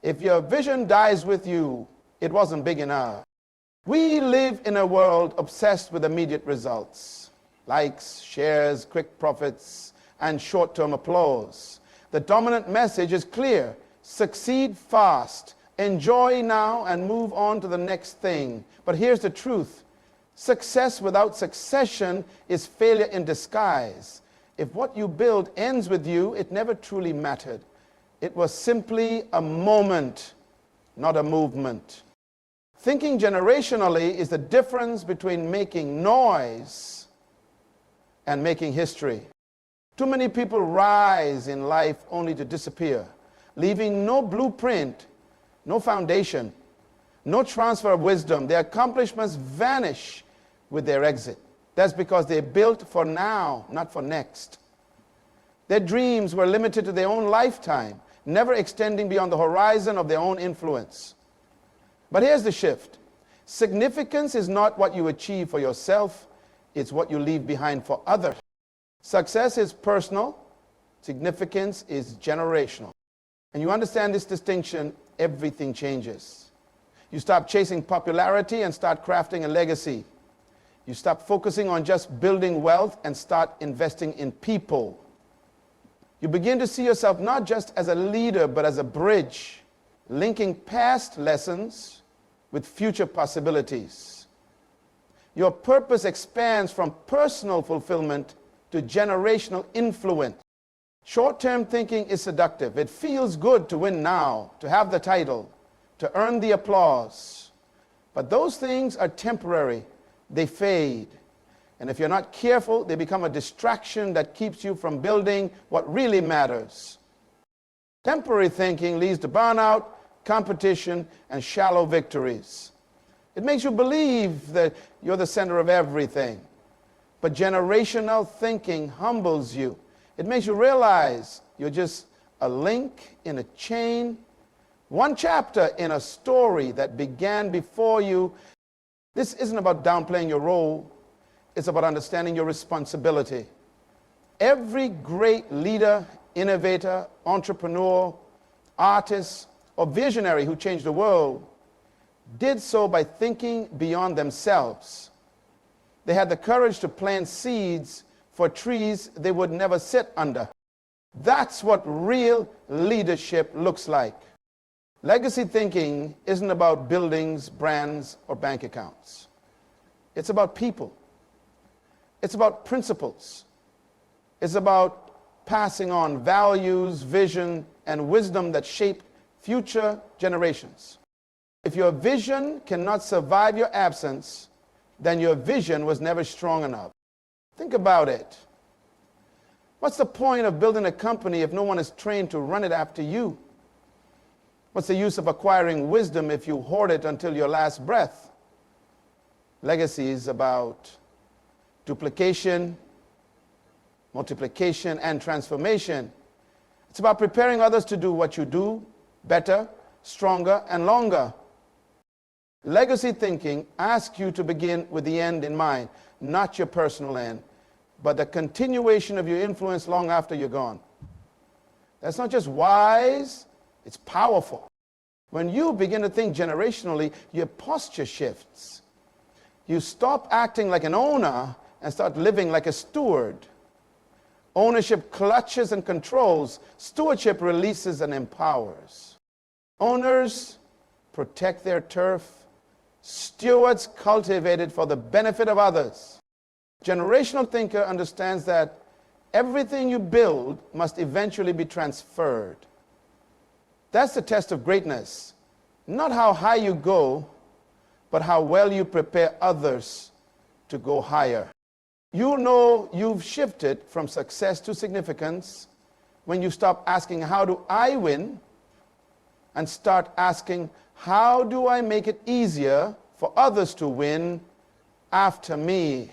If your vision dies with you, it wasn't big enough. We live in a world obsessed with immediate results, likes, shares, quick profits, and short-term applause. The dominant message is clear: succeed fast, enjoy now, and move on to the next thing. But here's the truth: success without succession is failure in disguise. If what you build ends with you, it never truly mattered. It was simply a moment, not a movement. Thinking generationally is the difference between making noise and making history. Too many people rise in life only to disappear, leaving no blueprint, no foundation, no transfer of wisdom. Their accomplishments vanish with their exit. That's because they built for now, not for next. Their dreams were limited to their own lifetime, never extending beyond the horizon of their own influence. But here's the shift. Significance is not what you achieve for yourself, it's what you leave behind for others. Success is personal, significance is generational. And you understand this distinction, everything changes. You stop chasing popularity and start crafting a legacy. You stop focusing on just building wealth and start investing in people. You begin to see yourself not just as a leader, but as a bridge, linking past lessons with future possibilities. Your purpose expands from personal fulfillment to generational influence. Short-term thinking is seductive. It feels good to win now, to have the title, to earn the applause. But those things are temporary. They fade. And if you're not careful, they become a distraction that keeps you from building what really matters. Temporary thinking leads to burnout, competition, and shallow victories. It makes you believe that you're the center of everything. But generational thinking humbles you. It makes you realize you're just a link in a chain, one chapter in a story that began before you. This isn't about downplaying your role. It's about understanding your responsibility. Every great leader, innovator, entrepreneur, artist, or visionary who changed the world did so by thinking beyond themselves. They had the courage to plant seeds for trees they would never sit under. That's what real leadership looks like. Legacy thinking isn't about buildings, brands, or bank accounts. It's about people. It's about principles. It's about passing on values, vision, and wisdom that shape future generations. If your vision cannot survive your absence, then your vision was never strong enough. Think about it. What's the point of building a company if no one is trained to run it after you? What's the use of acquiring wisdom if you hoard it until your last breath? Legacy is about duplication, multiplication, and transformation. It's about preparing others to do what you do better, stronger, and longer. Legacy thinking asks you to begin with the end in mind, not your personal end, but the continuation of your influence long after you're gone. That's not just wise, it's powerful. When you begin to think generationally, your posture shifts. You stop acting like an owner and start living like a steward. Ownership clutches and controls. Stewardship releases and empowers. Owners protect their turf. Stewards cultivate it for the benefit of others. Generational thinker understands that everything you build must eventually be transferred. That's the test of greatness. Not how high you go, but how well you prepare others to go higher. You'll know you've shifted from success to significance when you stop asking, how do I win? And start asking, how do I make it easier for others to win after me?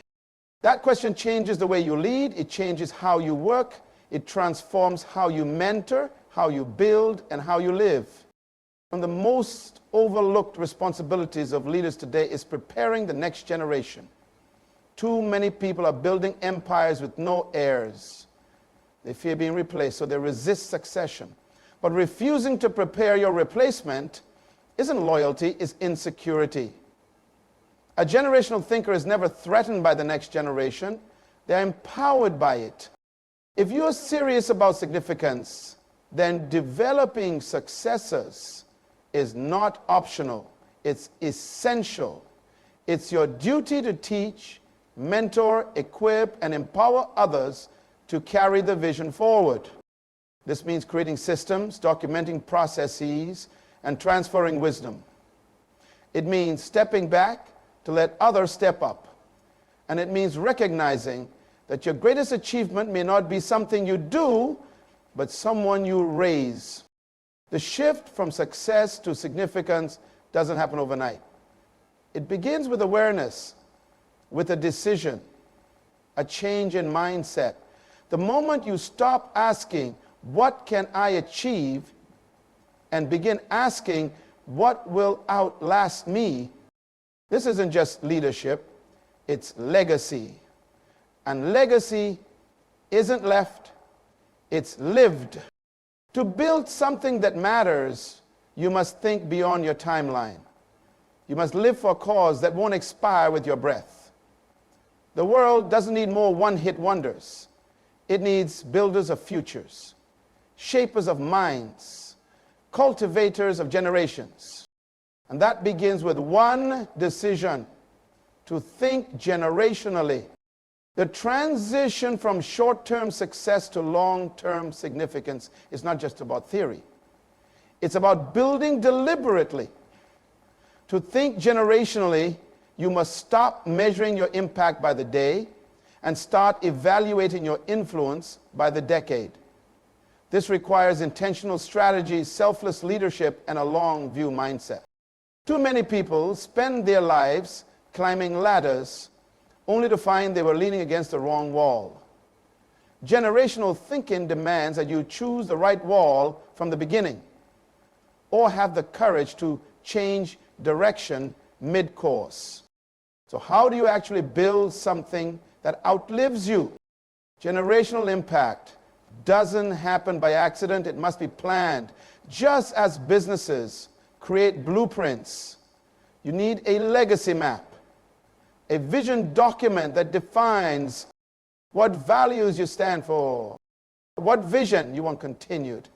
That question changes the way you lead. It changes how you work. It transforms how you mentor, how you build, and how you live. One of the most overlooked responsibilities of leaders today is preparing the next generation. Too many people are building empires with no heirs. They fear being replaced, so they resist succession. But refusing to prepare your replacement isn't loyalty, it's insecurity. A generational thinker is never threatened by the next generation. They're empowered by it. If you're serious about significance, then developing successors is not optional. It's essential. It's your duty to teach, mentor, equip, and empower others to carry the vision forward. This means creating systems, documenting processes, and transferring wisdom. It means stepping back to let others step up. And it means recognizing that your greatest achievement may not be something you do, but someone you raise. The shift from success to significance doesn't happen overnight. It begins with awareness, with a decision, a change in mindset. The moment you stop asking, what can I achieve, and begin asking, what will outlast me, this isn't just leadership, it's legacy. And legacy isn't left, it's lived. To build something that matters, you must think beyond your timeline. You must live for a cause that won't expire with your breath. The world doesn't need more one-hit wonders. It needs builders of futures, shapers of minds, cultivators of generations. And that begins with one decision: to think generationally. The transition from short-term success to long-term significance is not just about theory. It's about building deliberately. To think generationally, you must stop measuring your impact by the day and start evaluating your influence by the decade. This requires intentional strategy, selfless leadership, and a long-view mindset. Too many people spend their lives climbing ladders only to find they were leaning against the wrong wall. Generational thinking demands that you choose the right wall from the beginning, or have the courage to change direction mid-course. So how do you actually build something that outlives you? Generational impact doesn't happen by accident. It must be planned. Just as businesses create blueprints, you need a legacy map, a vision document that defines what values you stand for, what vision you want continued,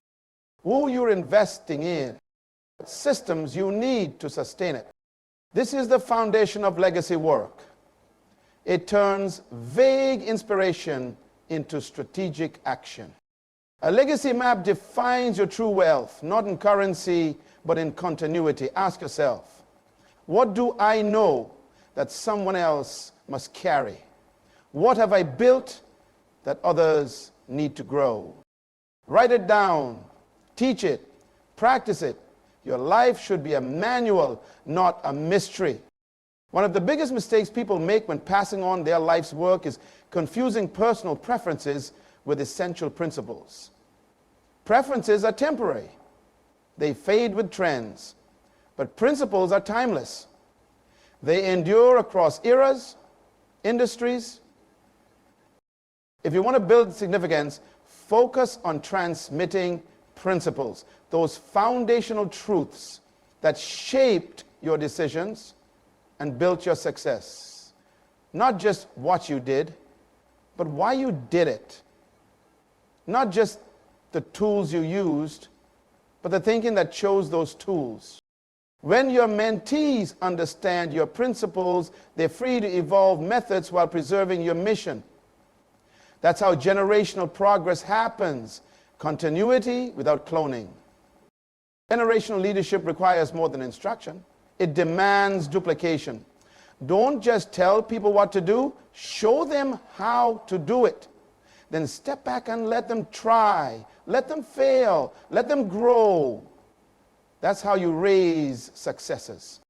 who you're investing in, what systems you need to sustain it. This is the foundation of legacy work. It turns vague inspiration into strategic action. A legacy map defines your true wealth, not in currency, but in continuity. Ask yourself, what do I know that someone else must carry? What have I built that others need to grow? Write it down, teach it, practice it. Your life should be a manual, not a mystery. One of the biggest mistakes people make when passing on their life's work is confusing personal preferences with essential principles. Preferences are temporary. They fade with trends. But principles are timeless. They endure across eras, industries. If you want to build significance, focus on transmitting principles, those foundational truths that shaped your decisions and built your success. Not just what you did, but why you did it. Not just the tools you used, but the thinking that chose those tools. When your mentees understand your principles, they're free to evolve methods while preserving your mission. That's how generational progress happens. Continuity without cloning. Generational leadership requires more than instruction. It demands duplication. Don't just tell people what to do, show them how to do it. Then step back and let them try, let them fail, let them grow. That's how you raise successes.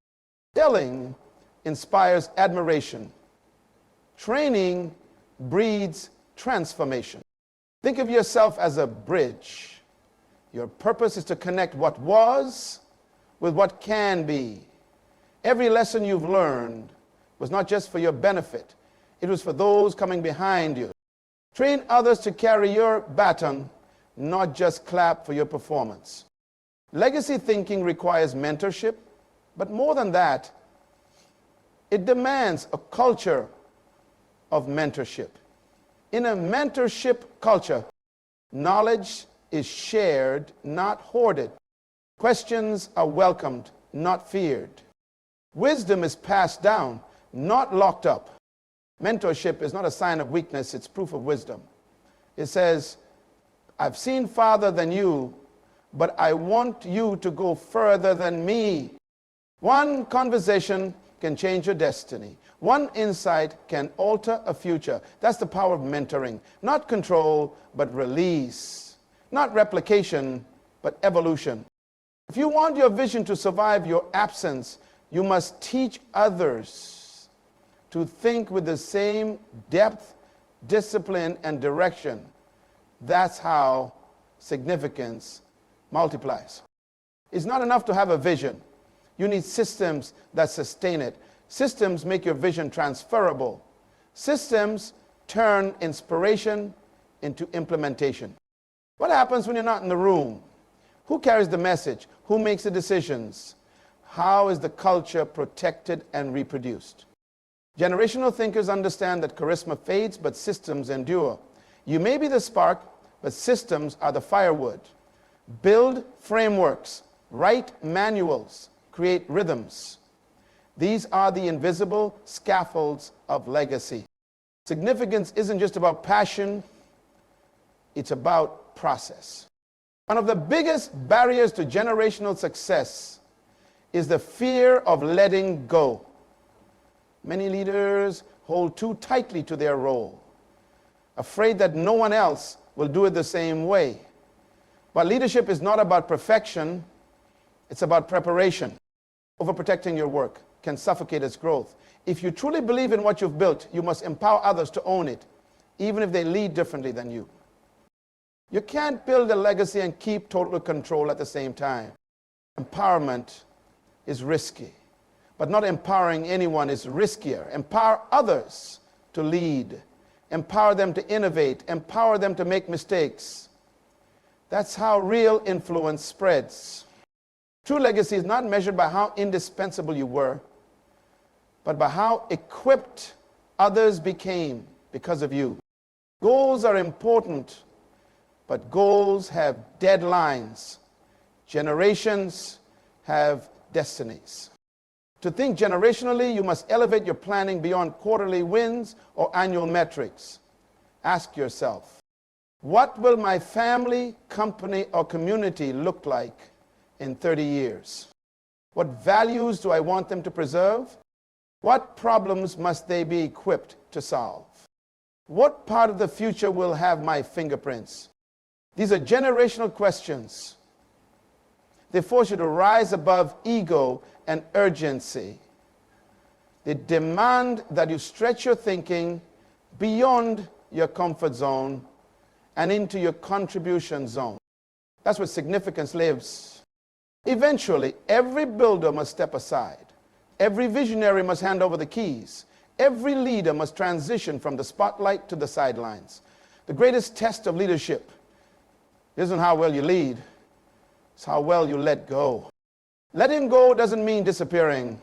Telling inspires admiration. Training breeds transformation. Think of yourself as a bridge. Your purpose is to connect what was with what can be. Every lesson you've learned was not just for your benefit. It was for those coming behind you. Train others to carry your baton, not just clap for your performance. Legacy thinking requires mentorship, but more than that, it demands a culture of mentorship. In a mentorship culture, knowledge is shared, not hoarded. Questions are welcomed, not feared. Wisdom is passed down, not locked up. Mentorship is not a sign of weakness, it's proof of wisdom. It says, I've seen farther than you, but I want you to go further than me. One conversation can change your destiny. One insight can alter a future. That's the power of mentoring. Not control, but release. Not replication, but evolution. If you want your vision to survive your absence, you must teach others to think with the same depth, discipline, and direction. That's how significance multiplies. It's not enough to have a vision. You need systems that sustain it. Systems make your vision transferable. Systems turn inspiration into implementation. What happens when you're not in the room? Who carries the message? Who makes the decisions? How is the culture protected and reproduced? Generational thinkers understand that charisma fades, but systems endure. You may be the spark, but systems are the firewood. Build frameworks, write manuals, create rhythms. These are the invisible scaffolds of legacy. Significance isn't just about passion, it's about process. One of the biggest barriers to generational success is the fear of letting go. Many leaders hold too tightly to their role, afraid that no one else will do it the same way. But leadership is not about perfection, it's about preparation. Overprotecting your work can suffocate its growth. If you truly believe in what you've built, you must empower others to own it, even if they lead differently than you. You can't build a legacy and keep total control at the same time. Empowerment is risky, but not empowering anyone is riskier. Empower others to lead. Empower them to innovate. Empower them to make mistakes. That's how real influence spreads. True legacy is not measured by how indispensable you were, but by how equipped others became because of you. Goals are important, but goals have deadlines. Generations have destinies. To think generationally, you must elevate your planning beyond quarterly wins or annual metrics. Ask yourself, what will my family, company, or community look like in 30 years? What values do I want them to preserve? What problems must they be equipped to solve? What part of the future will have my fingerprints? These are generational questions. They force you to rise above ego and urgency. They demand that you stretch your thinking beyond your comfort zone and into your contribution zone. That's where significance lives. Eventually, every builder must step aside. Every visionary must hand over the keys. Every leader must transition from the spotlight to the sidelines. The greatest test of leadership isn't how well you lead, it's how well you let go. Letting go doesn't mean disappearing.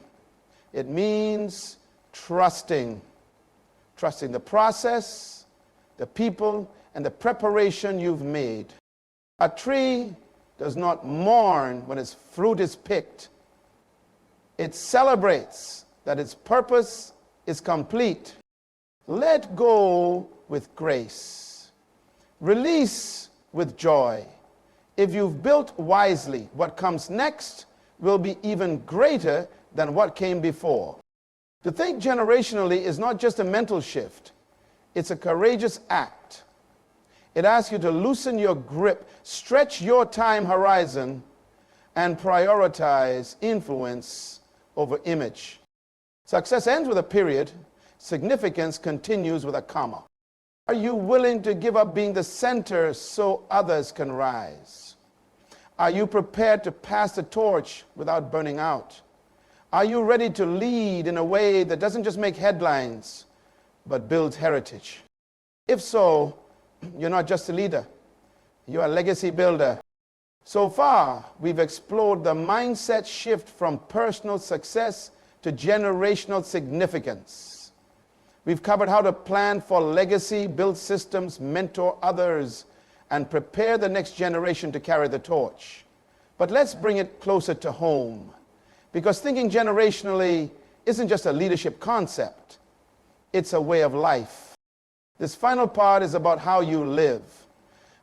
It means trusting. Trusting the process, the people, and the preparation you've made. A tree does not mourn when its fruit is picked. It celebrates that its purpose is complete. Let go with grace. Release with joy. If you've built wisely, what comes next will be even greater than what came before. To think generationally is not just a mental shift. It's a courageous act. It asks you to loosen your grip, stretch your time horizon, and prioritize influence over image. Success ends with a period. Significance continues with a comma. Are you willing to give up being the center so others can rise? Are you prepared to pass the torch without burning out? Are you ready to lead in a way that doesn't just make headlines, but builds heritage? If so, you're not just a leader. You're a legacy builder. So far, we've explored the mindset shift from personal success to generational significance. We've covered how to plan for legacy, build systems, mentor others, and prepare the next generation to carry the torch. But let's bring it closer to home, because thinking generationally isn't just a leadership concept, it's a way of life. This final part is about how you live,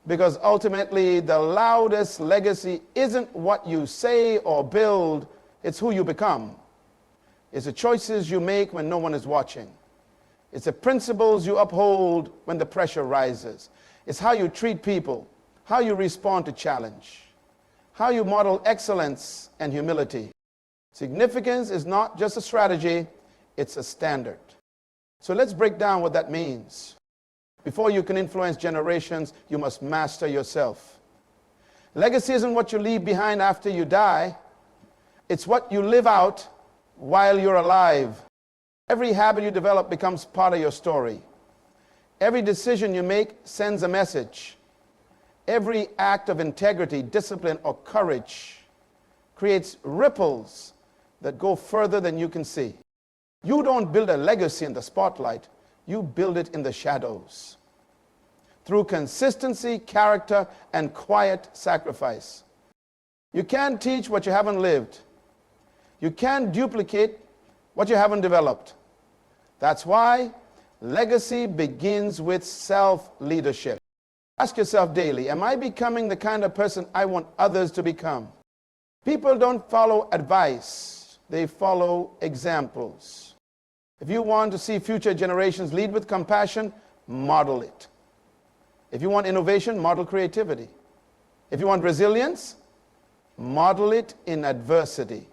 because ultimately the loudest legacy isn't what you say or build, it's who you become. It's the choices you make when no one is watching. It's the principles you uphold when the pressure rises. It's how you treat people, how you respond to challenge, how you model excellence and humility. Significance is not just a strategy, it's a standard. So let's break down what that means. Before you can influence generations, you must master yourself. Legacy isn't what you leave behind after you die. It's what you live out while you're alive. Every habit you develop becomes part of your story. Every decision you make sends a message. Every act of integrity, discipline, or courage creates ripples that go further than you can see. You don't build a legacy in the spotlight. You build it in the shadows. Through consistency, character, and quiet sacrifice. You can't teach what you haven't lived. You can't duplicate what you haven't developed. That's why legacy begins with self-leadership. Ask yourself daily, am I becoming the kind of person I want others to become? People don't follow advice, they follow examples. If you want to see future generations lead with compassion, model it. If you want innovation, model creativity. If you want resilience, model it in adversity.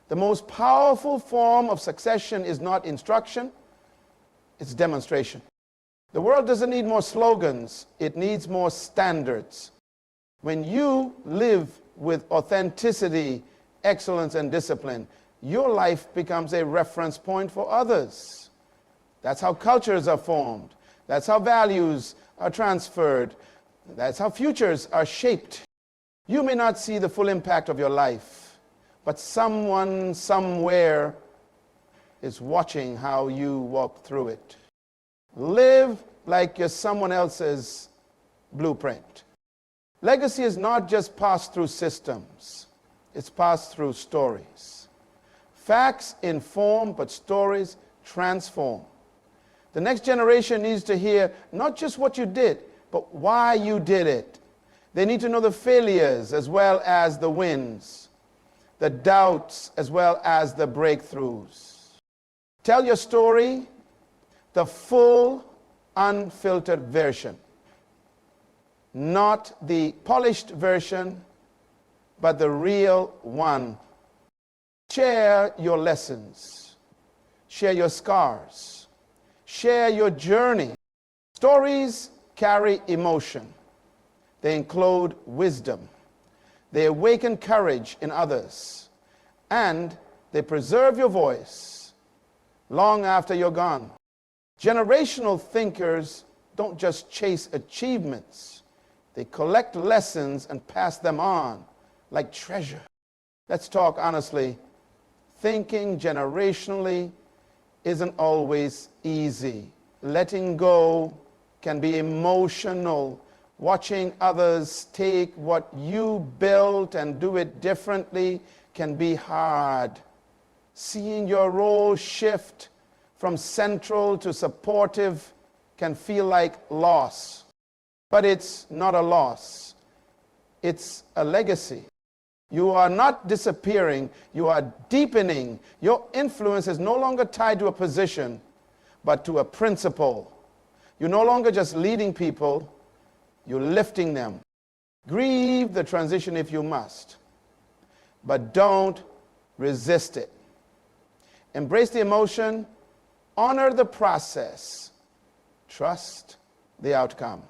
The most powerful form of succession is not instruction, it's demonstration. The world doesn't need more slogans, it needs more standards. When you live with authenticity, excellence, and discipline, your life becomes a reference point for others. That's how cultures are formed. That's how values are transferred. That's how futures are shaped. You may not see the full impact of your life, but someone somewhere is watching how you walk through it. Live like you're someone else's blueprint. Legacy is not just passed through systems, it's passed through stories. Facts inform, but stories transform. The next generation needs to hear not just what you did, but why you did it. They need to know the failures as well as the wins, the doubts as well as the breakthroughs. Tell your story, the full, unfiltered version. Not the polished version, but the real one. Share your lessons. Share your scars. Share your journey. Stories carry emotion. They include wisdom. They awaken courage in others. And they preserve your voice long after you're gone. Generational thinkers don't just chase achievements. They collect lessons and pass them on like treasure. Let's talk honestly. Thinking generationally isn't always easy. Letting go can be emotional. Watching others take what you built and do it differently can be hard. Seeing your role shift from central to supportive can feel like loss. But it's not a loss. It's a legacy. You are not disappearing, you are deepening. Your influence is no longer tied to a position, but to a principle. You're no longer just leading people, you're lifting them. Grieve the transition if you must, but don't resist it. Embrace the emotion, honor the process, trust the outcome.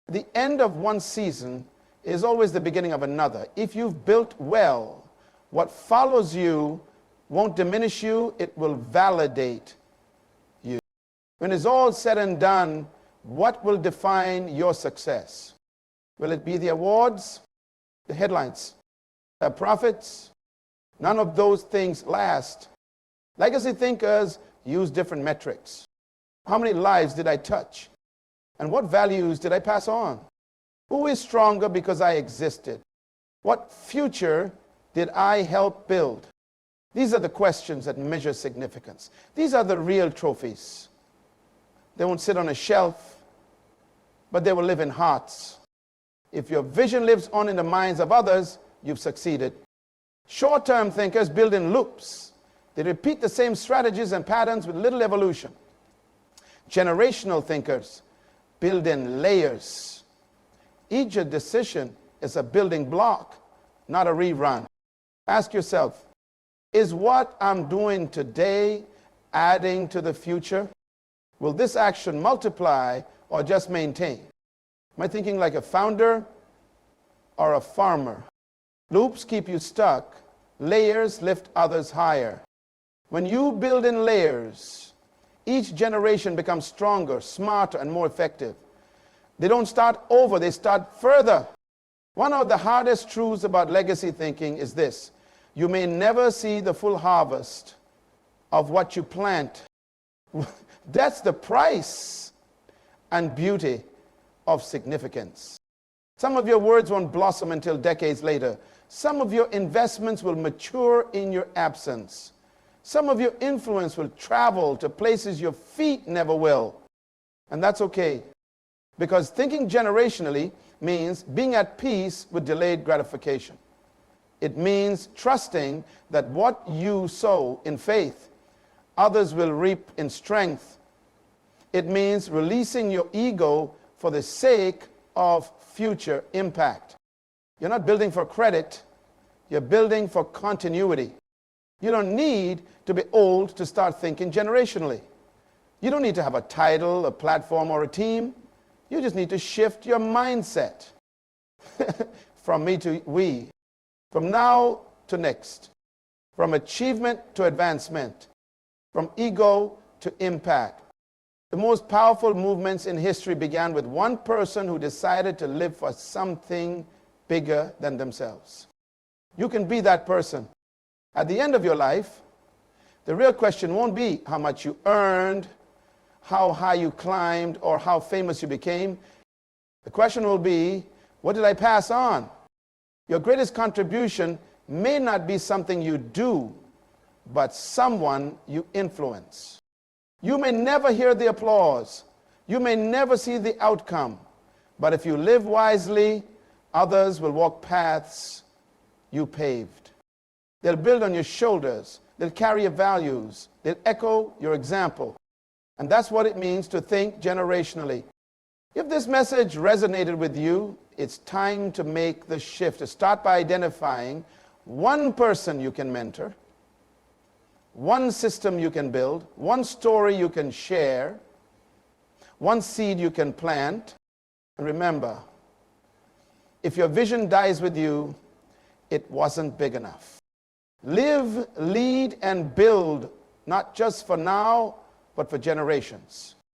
The end of one season is always the beginning of another. If you've built well, what follows you won't diminish you, it will validate you. When it's all said and done, what will define your success? Will it be the awards, the headlines, the profits? None of those things last. Legacy thinkers use different metrics. How many lives did I touch? And what values did I pass on? Who is stronger because I existed? What future did I help build? These are the questions that measure significance. These are the real trophies. They won't sit on a shelf, but they will live in hearts. If your vision lives on in the minds of others, you've succeeded. Short-term thinkers build in loops. They repeat the same strategies and patterns with little evolution. Generational thinkers build in layers. Each decision is a building block, not a rerun. Ask yourself, is what I'm doing today adding to the future? Will this action multiply or just maintain? Am I thinking like a founder or a farmer? Loops keep you stuck. Layers lift others higher. When you build in layers, each generation becomes stronger, smarter, and more effective. They don't start over, they start further. One of the hardest truths about legacy thinking is this: you may never see the full harvest of what you plant. That's the price and beauty of significance. Some of your words won't blossom until decades later. Some of your investments will mature in your absence. Some of your influence will travel to places your feet never will. And that's okay, because thinking generationally means being at peace with delayed gratification. It means trusting that what you sow in faith, others will reap in strength. It means releasing your ego for the sake of future impact. You're not building for credit, you're building for continuity. You don't need to be old to start thinking generationally. You don't need to have a title, a platform, or a team. You just need to shift your mindset from me to we, from now to next, from achievement to advancement, from ego to impact. The most powerful movements in history began with one person who decided to live for something bigger than themselves. You can be that person. At the end of your life, the real question won't be how much you earned, how high you climbed, or how famous you became. The question will be, what did I pass on? Your greatest contribution may not be something you do, but someone you influence. You may never hear the applause. You may never see the outcome. But if you live wisely, others will walk paths you paved. They'll build on your shoulders. They'll carry your values. They'll echo your example. And that's what it means to think generationally. If this message resonated with you, it's time to make the shift, to start by identifying one person you can mentor, one system you can build, one story you can share, one seed you can plant. And remember, if your vision dies with you, it wasn't big enough. Live, lead, and build, not just for now, but for generations.